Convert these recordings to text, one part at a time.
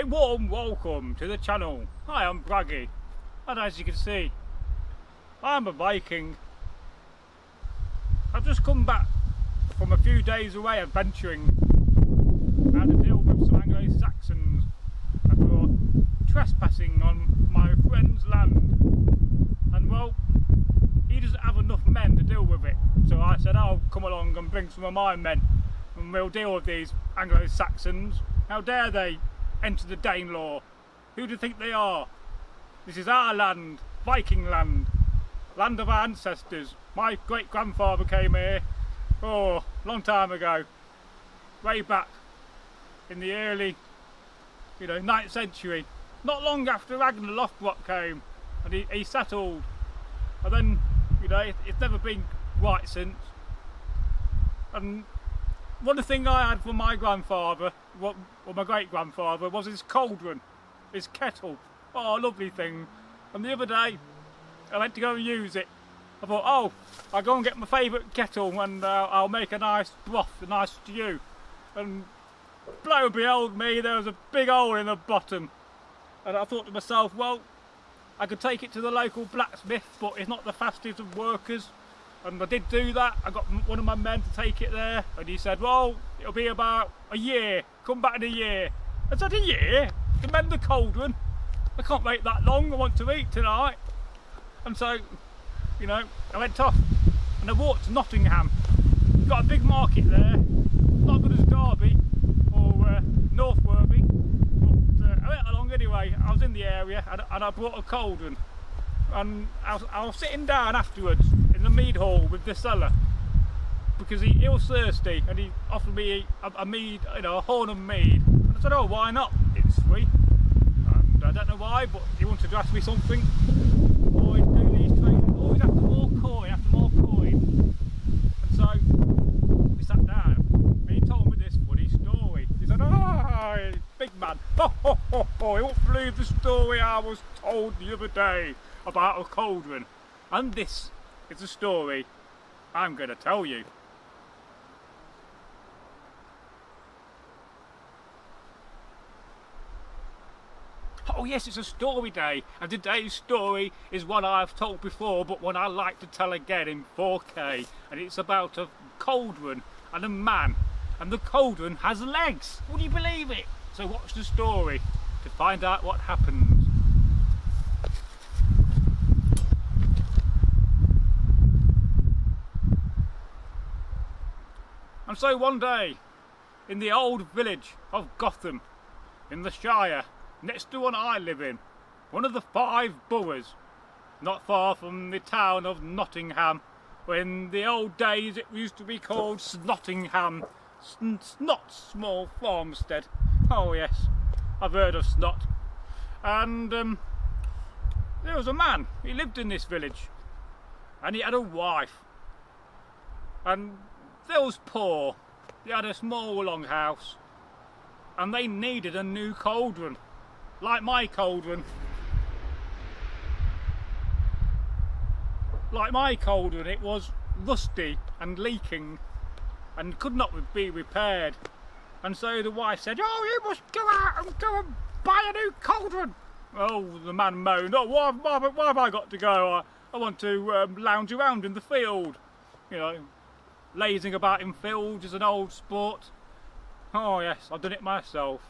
A warm welcome to the channel. Hi, I'm Braggy, and as you can see, I'm a Viking. I've just come back from a few days away adventuring. I had to deal with some Anglo-Saxons that were trespassing on my friend's land, and well, he doesn't have enough men to deal with it, so I said I'll come along and bring some of my men and we'll deal with these Anglo-Saxons. How dare they enter the Danelaw? Who do you think they are? This is our land, Viking land, land of our ancestors. My great grandfather came here, oh, long time ago, way back in the early, 9th century, not long after Ragnar Lothbrok came, and he settled, and then, it's never been right since. And one of the things I had from my grandfather, or my great grandfather, was his cauldron, his kettle. Oh, lovely thing. And the other day, I went to go and use it. I thought, oh, I'll go and get my favourite kettle and I'll make a nice broth, a nice stew. And blow behold me, there was a big hole in the bottom. And I thought to myself, well, I could take it to the local blacksmith, but it's not the fastest of workers. And I did do that. I got one of my men to take it there, and he said, well, it'll be about a year, come back in a year. I said, a year? To mend the cauldron? I can't wait that long, I want to eat tonight. And so, I went off, and I walked to Nottingham. Got a big market there, not good as Derby, or Northworthy, but I went along anyway. I was in the area, and I brought a cauldron. And I was sitting down afterwards in the mead hall with the seller because he was thirsty, and he offered me a mead, a horn of mead. And I said, oh, why not? It's free. And I don't know why, but he wanted to ask me something. Always do these trades, always after more coin. And so we sat down, and he told me this funny story. He said, oh, big man, you won't believe the story I was told the other day about a cauldron, and this is the story I'm going to tell you. Oh yes, it's a story day, and today's story is one I've told before, but one I like to tell again in 4K, and it's about a cauldron and a man, and the cauldron has legs. Would you believe it? So watch the story to find out what happens. And so one day, in the old village of Gotham, in the Shire, next to one I live in, one of the 5 boroughs, not far from the town of Nottingham, where in the old days it used to be called Snottingham, Snot Small Farmstead. Oh yes, I've heard of Snot. And there was a man, he lived in this village, and he had a wife, and they was poor. They had a small long house, and they needed a new cauldron, like my cauldron. Like my cauldron, it was rusty and leaking, and could not be repaired. And so the wife said, oh, you must go out and go and buy a new cauldron. Oh, the man moaned, oh, why have I got to go? I want to lounge around in the field, lazing about in fields is an old sport. Oh yes, I've done it myself.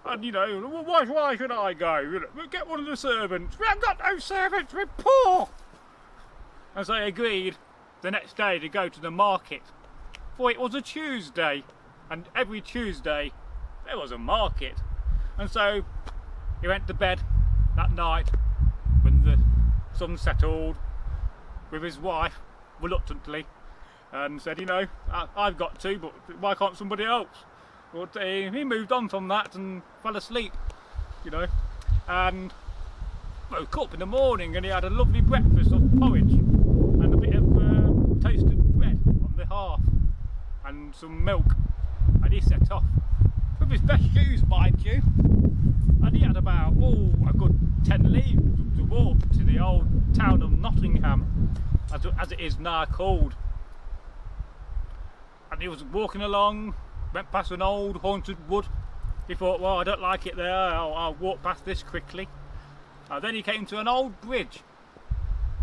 And why should I go? Get one of the servants. We haven't got no servants, we're poor. And so they agreed the next day to go to the market. For it was a Tuesday, and every Tuesday there was a market. And so he went to bed that night when the sun settled with his wife, reluctantly, and said, I've got to, but why can't somebody else? But he moved on from that and fell asleep, and woke up in the morning, and he had a lovely breakfast of porridge and a bit of toasted bread on the hearth and some milk, and he set off with his best shoes, mind you, and he had about a good 10 leagues to walk to the old town of Nottingham, as it is now called. And he was walking along, went past an old haunted wood, He thought, well, I don't like it there, I'll walk past this quickly. Then he came to an old bridge,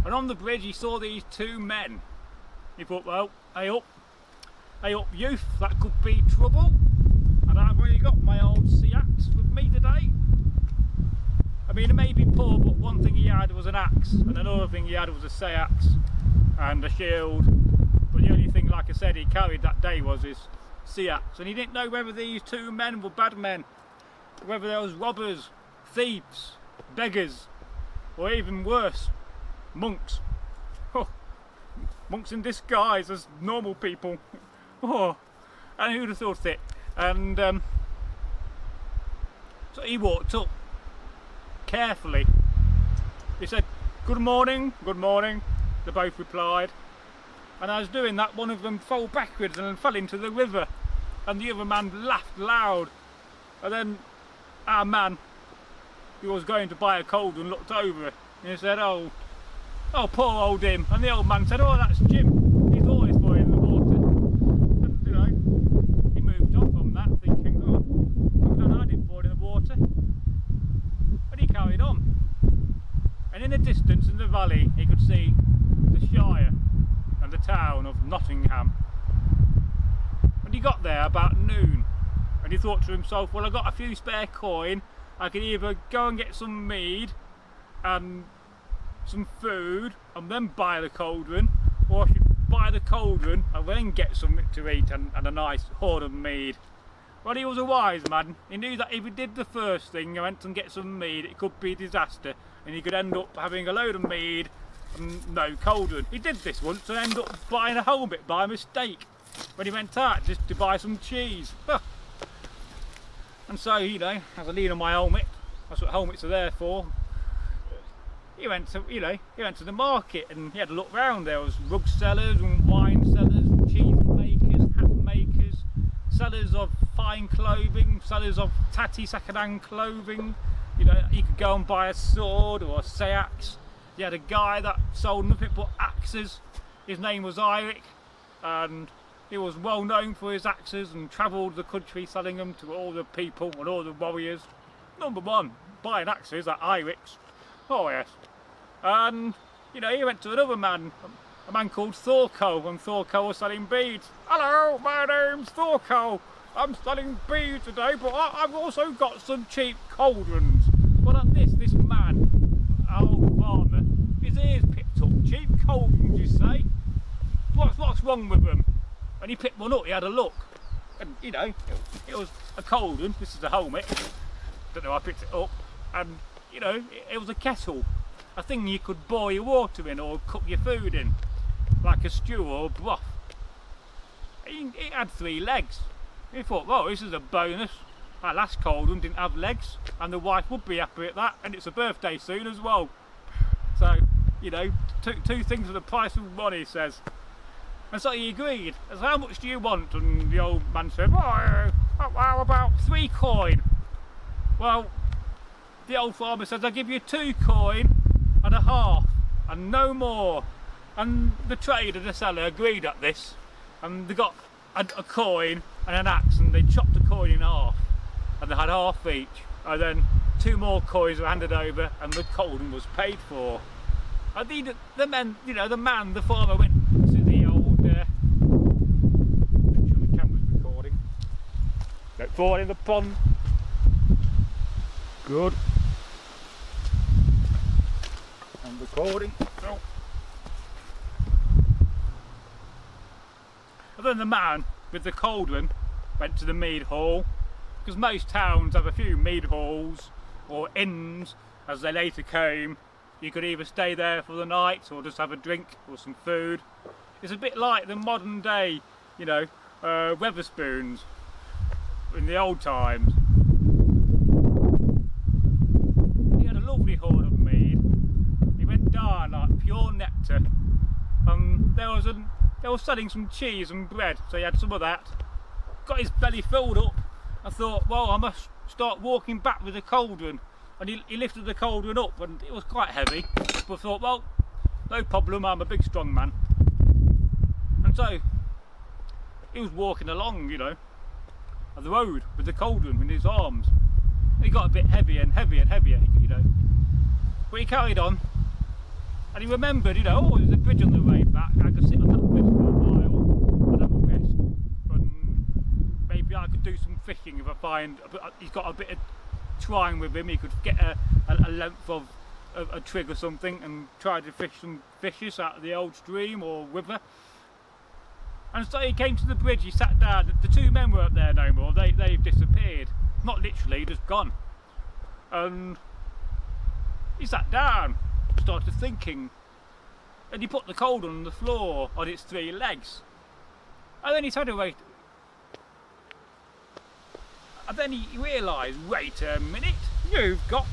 and on the bridge he saw these two men. He thought, well, hey up youth, that could be trouble, and I've already got my old sea axe with me today. I mean, it may be poor, but one thing he had was an axe, and another thing he had was a sea axe and a shield. But the only thing, like I said, he carried that day was his sea axe, and he didn't know whether these two men were bad men, whether they was robbers, thieves, beggars, or even worse, monks. Oh, monks in disguise as normal people. Oh, and who'd have thought it? And so he walked up carefully. He said, good morning, good morning. They both replied. And as doing that, one of them fell backwards and fell into the river, and the other man laughed loud. And then our man, who was going to buy a cauldron, looked over and he said, oh poor old him. And the old man said, oh, that's Jim, he's always falling in the water. And you know, he moved on from that thinking, oh, I didn't fall in the water. But he carried on, and in the distance in the valley he could see the Shire and the town of Nottingham. And he got there about noon, and he thought to himself, well, I got a few spare coin, I could either go and get some mead and some food and then buy the cauldron, or I should buy the cauldron and then get something to eat and a nice hoard of mead. Well, he was a wise man. He knew that if he did the first thing, he went and get some mead, it could be a disaster, and he could end up having a load of mead and no cauldron. He did this once and ended up buying a helmet by mistake when he went out just to buy some cheese. And so, you know, as I lean on my helmet, that's what helmets are there for. He went to, the market, and he had a look round. There was rug sellers and wine sellers, cheese makers, hat makers, sellers of fine clothing, sellers of tatty second-hand clothing. You know, you could go and buy a sword or a sea axe. You had a guy that sold nothing but axes. His name was Eric, and he was well known for his axes and travelled the country selling them to all the people and all the warriors. Number one, buying axes at Eric's. Oh yes. And you know, he went to another man, a man called Thorco, and Thorco was selling beads. Hello, my name's Thorco. I'm selling beads today, but I've also got some cheap cauldrons. Well, at this man, our old farmer, his ears picked up. Cheap cauldrons, you say? What's wrong with them? And he picked one up. He had a look, and you know, it was a cauldron. This is a helmet. Don't know. I picked it up, and you know, it was a kettle, a thing you could boil your water in or cook your food in, like a stew or a broth. It had 3 legs. He thought, well, this is a bonus. Our last cauldron didn't have legs, and the wife would be happy at that, and it's a birthday soon as well. So, you know, two things for the price of one, he says. And so he agreed. I said, how much do you want? And the old man said, well, how about 3 coin? Well, the old farmer says, I'll give you 2 coin and a half, and no more. And the trader, the seller, agreed at this, and they got a coin and an axe, and they chopped the coin in half, and they had half each, and then 2 more coins were handed over, and the cauldron was paid for. And the farmer went to the old, make sure the camera's recording, don't fall in the pond. Good. I'm recording. Oh. And then the man with the cauldron went to the mead hall, because most towns have a few mead halls or inns, as they later came. You could either stay there for the night or just have a drink or some food. It's a bit like the modern day, you know, Wetherspoons in the old times. He had a lovely hoard of mead. He went down like pure nectar. They were selling some cheese and bread, so he had some of that. Got his belly filled up. I thought, well, I must start walking back with the cauldron. And he lifted the cauldron up, and it was quite heavy. But I thought, well, no problem, I'm a big strong man. And so he was walking along, you know, of the road with the cauldron in his arms. And he got a bit heavier and heavier and heavier, you know. But he carried on, and he remembered, you know, oh, there's a bridge on the way back. I could sit on that bridge for a while and have a rest, and maybe I could do some fishing if I find he's got a bit of twine with him. He could get a length of a twig or something and try to fish some fishes out of the old stream or river. And so he came to the bridge, he sat down. The two men weren't there no more, they've disappeared. Not literally, just gone. And he sat down, started thinking, and he put the cauldron on the floor on its 3 legs. And then he said, wait. And then he realised, wait a minute, you've got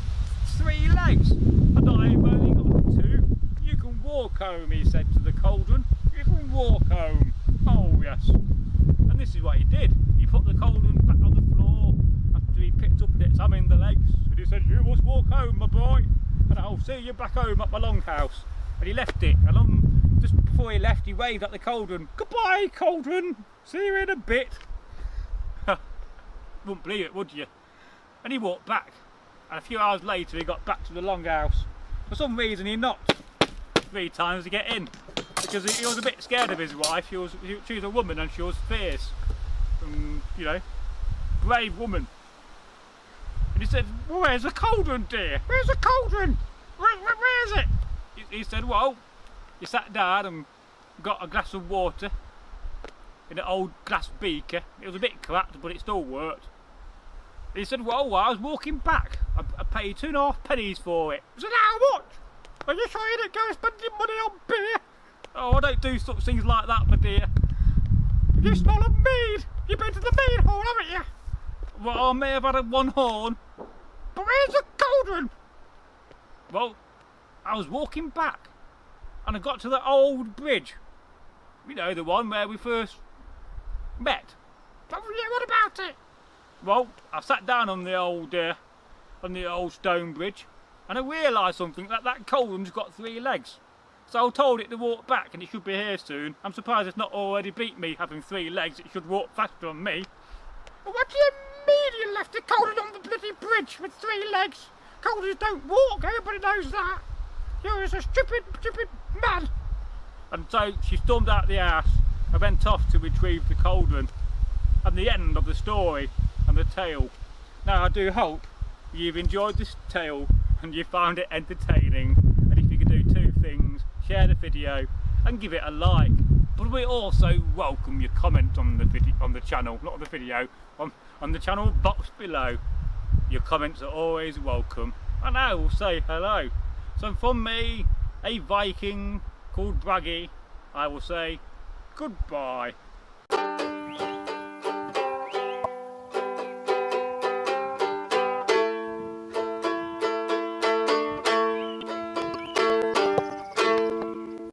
3 legs, and I've only got 2. You can walk home, he said to the cauldron. You can walk home. Oh yes. And this is what he did. He put the cauldron back on the floor after he picked up and examined the legs. And he said, you must walk home, my boy, and I'll see you back home at my longhouse. And he left it. And just before he left, he waved at the cauldron. Goodbye, cauldron. See you in a bit. Wouldn't believe it, would you? And he walked back. And a few hours later, he got back to the longhouse. For some reason, he knocked 3 times to get in. Because he was a bit scared of his wife. She was a woman and she was fierce, and, you know, brave woman. And he said, well, where's the cauldron, dear? Where's the cauldron? Where is it? He said, well, he sat down and got a glass of water in an old glass beaker. It was a bit cracked, but it still worked. He said, well, I was walking back. I paid 2.5 pennies for it. I said, how much? Are you sure you didn't go spending money on beer? Oh, I don't do such things like that, my dear. You smell of mead. You've been to the mead hall, haven't you? Well, I may have had 1 horn. But where's the cauldron? Well, I was walking back, and I got to the old bridge. You know, the one where we first met. Oh yeah, what about it? Well, I sat down on the old stone bridge, and I realised something, that cauldron's got 3 legs. So I told it to walk back, and it should be here soon. I'm surprised it's not already beat me having 3 legs. It should walk faster than me. What do you mean you left the cauldron on the bloody bridge with 3 legs? Cauldrons don't walk, everybody knows that. You're just a stupid man. And so she stormed out the house and went off to retrieve the cauldron. And the end of the story and the tale. Now I do hope you've enjoyed this tale and you found it entertaining. And if you could do 2 things, share the video and give it a like. But we also welcome your comments on the channel, not on the video, on the channel box below. Your comments are always welcome, and I will say hello. So from me, a Viking called Braggy, I will say goodbye.